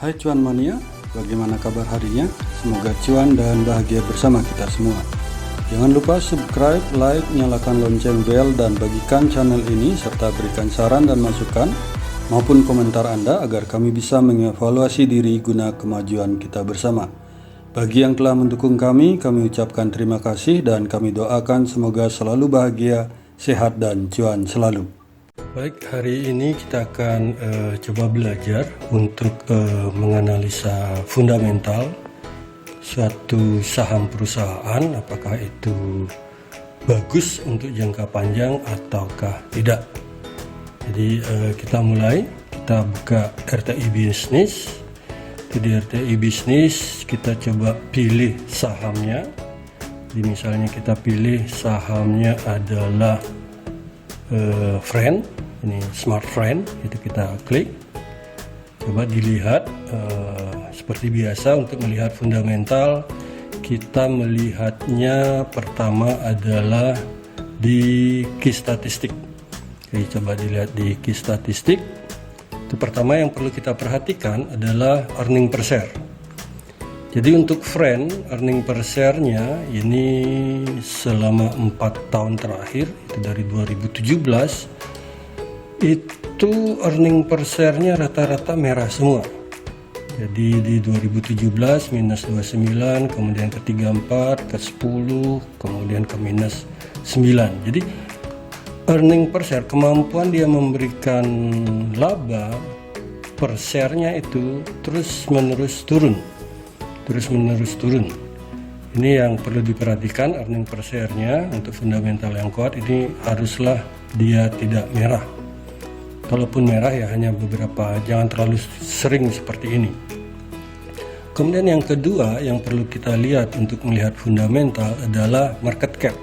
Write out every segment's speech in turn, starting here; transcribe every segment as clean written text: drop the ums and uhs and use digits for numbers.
Hai cuan mania, bagaimana kabar harinya? Semoga cuan dan bahagia bersama kita semua. Jangan lupa subscribe, like, nyalakan lonceng bel, dan bagikan channel ini serta berikan saran dan masukan maupun komentar Anda agar kami bisa mengevaluasi diri guna kemajuan kita bersama. Bagi yang telah mendukung kami ucapkan terima kasih dan kami doakan semoga selalu bahagia, sehat, dan cuan selalu. Baik, hari ini kita akan coba belajar untuk menganalisa fundamental suatu saham perusahaan, apakah itu bagus untuk jangka panjang ataukah tidak. Jadi kita mulai, kita buka RTI Bisnis. Di RTI Bisnis kita coba pilih sahamnya. Jadi misalnya kita pilih sahamnya adalah Friend, ini Smart Friend, itu kita klik. Coba dilihat seperti biasa. Untuk melihat fundamental kita melihatnya pertama adalah di key statistik. Oke, coba dilihat di key statistik. Itu pertama yang perlu kita perhatikan adalah earning per share. Jadi untuk Friend, earning per share-nya ini selama 4 tahun terakhir, itu dari 2017, itu earning per share-nya rata-rata merah semua. Jadi di 2017 minus 29, kemudian ke 34, ke 10, kemudian ke minus 9. Jadi earning per share, kemampuan dia memberikan laba per share-nya itu terus menerus turun. Ini yang perlu diperhatikan, earning per share-nya untuk fundamental yang kuat ini haruslah dia tidak merah. Kalaupun merah ya hanya beberapa, jangan terlalu sering seperti ini. Kemudian yang kedua yang perlu kita lihat untuk melihat fundamental adalah market cap.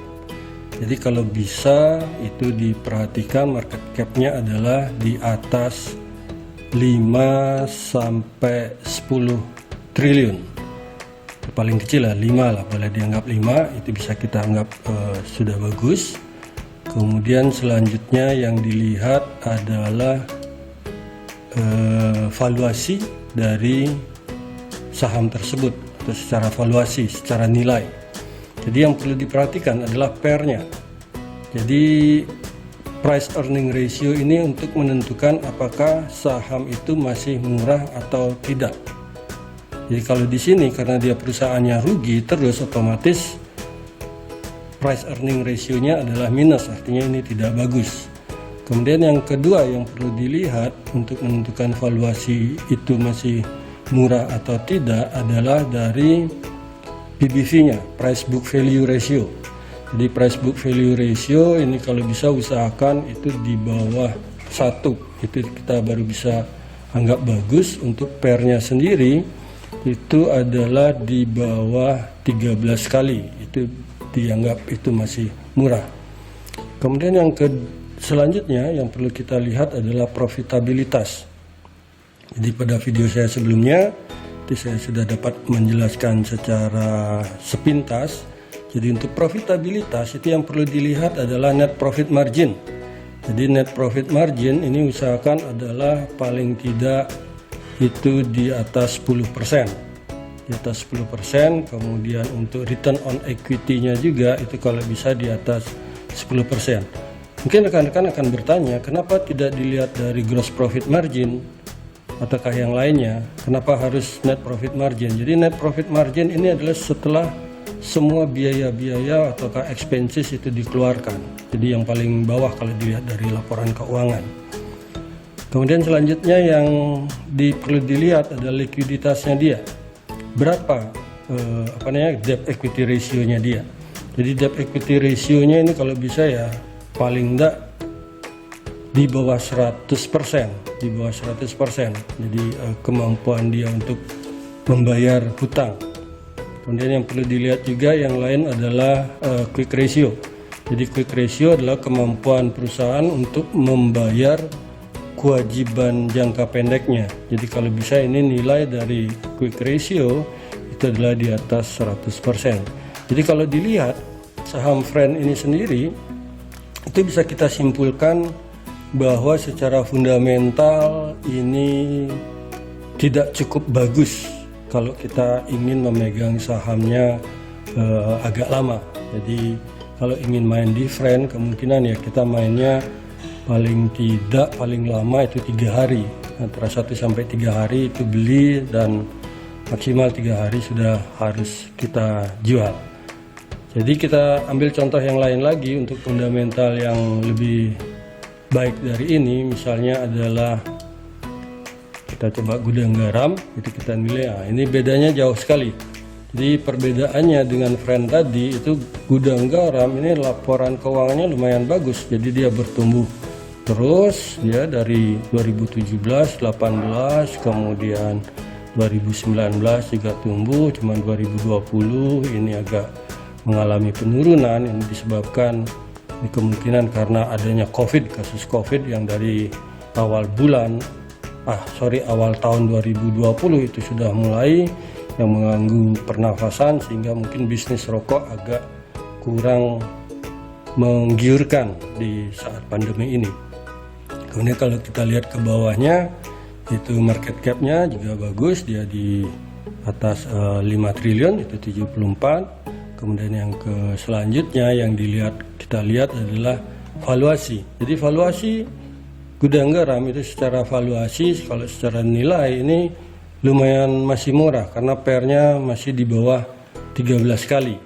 Jadi kalau bisa itu diperhatikan market cap-nya adalah di atas 5 sampai 10 triliun. Paling kecil lah 5 lah, boleh dianggap 5, itu bisa kita anggap sudah bagus. Kemudian selanjutnya yang dilihat adalah valuasi dari saham tersebut, atau secara valuasi, secara nilai. Jadi yang perlu diperhatikan adalah pair-nya. Jadi price earning ratio ini untuk menentukan apakah saham itu masih murah atau tidak. Jadi kalau di sini karena dia perusahaannya rugi terus, otomatis price earning ratio-nya adalah minus, artinya ini tidak bagus. Kemudian yang kedua yang perlu dilihat untuk menentukan valuasi itu masih murah atau tidak adalah dari PBV-nya, price book value ratio. Jadi price book value ratio ini kalau bisa usahakan itu di bawah 1, itu kita baru bisa anggap bagus. Untuk pair-nya sendiri itu adalah di bawah 13 kali, itu dianggap itu masih murah. Kemudian yang selanjutnya yang perlu kita lihat adalah profitabilitas. Jadi pada video saya sebelumnya itu saya sudah dapat menjelaskan secara sepintas. Jadi untuk profitabilitas itu yang perlu dilihat adalah net profit margin. Jadi net profit margin ini usahakan adalah paling tidak itu di atas 10%. Di atas 10%, kemudian untuk return on equity-nya juga itu kalau bisa di atas 10%. Mungkin rekan-rekan akan bertanya, kenapa tidak dilihat dari gross profit margin ataukah yang lainnya? Kenapa harus net profit margin? Jadi net profit margin ini adalah setelah semua biaya-biaya ataukah expenses itu dikeluarkan. Jadi yang paling bawah kalau dilihat dari laporan keuangan. Kemudian selanjutnya yang perlu dilihat adalah likuiditasnya dia. Berapa debt equity ratio-nya dia. Jadi debt equity ratio-nya ini kalau bisa ya paling enggak di bawah 100%, di bawah 100%. Jadi kemampuan dia untuk membayar hutang. Kemudian yang perlu dilihat juga yang lain adalah quick ratio. Jadi quick ratio adalah kemampuan perusahaan untuk membayar kewajiban jangka pendeknya. Jadi kalau bisa ini nilai dari quick ratio itu adalah di atas 100%. Jadi kalau dilihat saham Friend ini sendiri itu bisa kita simpulkan bahwa secara fundamental ini tidak cukup bagus kalau kita ingin memegang sahamnya agak lama. Jadi kalau ingin main di friend, kemungkinan ya kita mainnya paling lama itu 3 hari, antara 1 sampai 3 hari itu beli, dan maksimal 3 hari sudah harus kita jual. Jadi kita ambil contoh yang lain lagi untuk fundamental yang lebih baik dari ini. Misalnya adalah kita coba gudang garam, itu kita nilai, ini bedanya jauh sekali. Jadi perbedaannya dengan friend tadi itu, gudang garam ini laporan keuangannya lumayan bagus, jadi dia bertumbuh terus ya dari 2017, 18, kemudian 2019 juga tumbuh, cuman 2020 ini agak mengalami penurunan. Ini disebabkan kemungkinan karena adanya kasus COVID yang dari awal tahun 2020 itu sudah mulai yang mengganggu pernafasan, sehingga mungkin bisnis rokok agak kurang menggiurkan di saat pandemi ini. Kemudian kalau kita lihat ke bawahnya, itu market cap-nya juga bagus, dia di atas 5 triliun, itu 74. Kemudian yang ke selanjutnya yang kita lihat adalah valuasi. Jadi valuasi gudang garam itu secara valuasi, kalau secara nilai ini lumayan masih murah karena PER-nya masih di bawah 13 kali.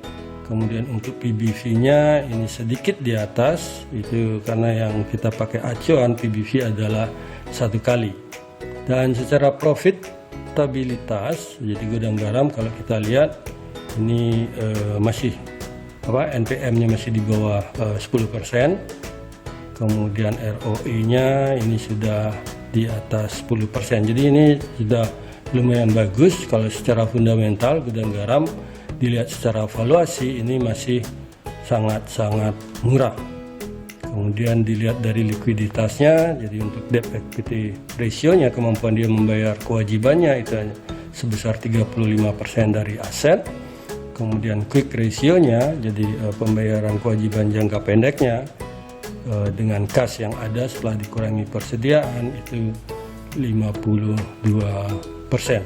Kemudian untuk PBV-nya ini sedikit di atas, itu karena yang kita pakai acuan PBV adalah 1 kali. Dan secara profitabilitas, jadi gudang garam kalau kita lihat ini masih NPM-nya masih di bawah 10%. Kemudian ROE-nya ini sudah di atas 10%. Jadi ini sudah lumayan bagus. Kalau secara fundamental gudang garam dilihat secara valuasi ini masih sangat-sangat murah. Kemudian dilihat dari likuiditasnya, jadi untuk debt equity ratio-nya, kemampuan dia membayar kewajibannya itu sebesar 35% dari aset. Kemudian quick ratio-nya, jadi pembayaran kewajiban jangka pendeknya dengan kas yang ada setelah dikurangi persediaan itu 52%.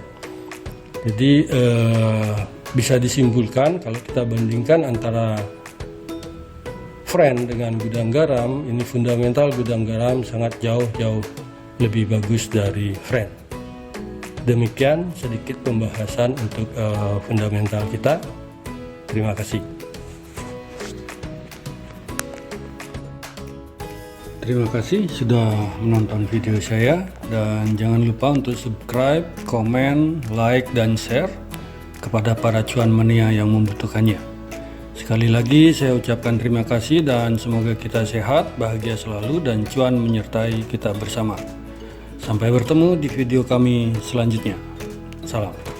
Jadi bisa disimpulkan kalau kita bandingkan antara friend dengan gudang garam, ini fundamental gudang garam sangat jauh lebih bagus dari friend. Demikian sedikit pembahasan untuk fundamental kita. Terima kasih. Terima kasih sudah menonton video saya, dan jangan lupa untuk subscribe, komen, like, dan share kepada para cuan mania yang membutuhkannya. Sekali lagi saya ucapkan terima kasih, dan semoga kita sehat, bahagia selalu, dan cuan menyertai kita bersama. Sampai bertemu di video kami selanjutnya. Salam.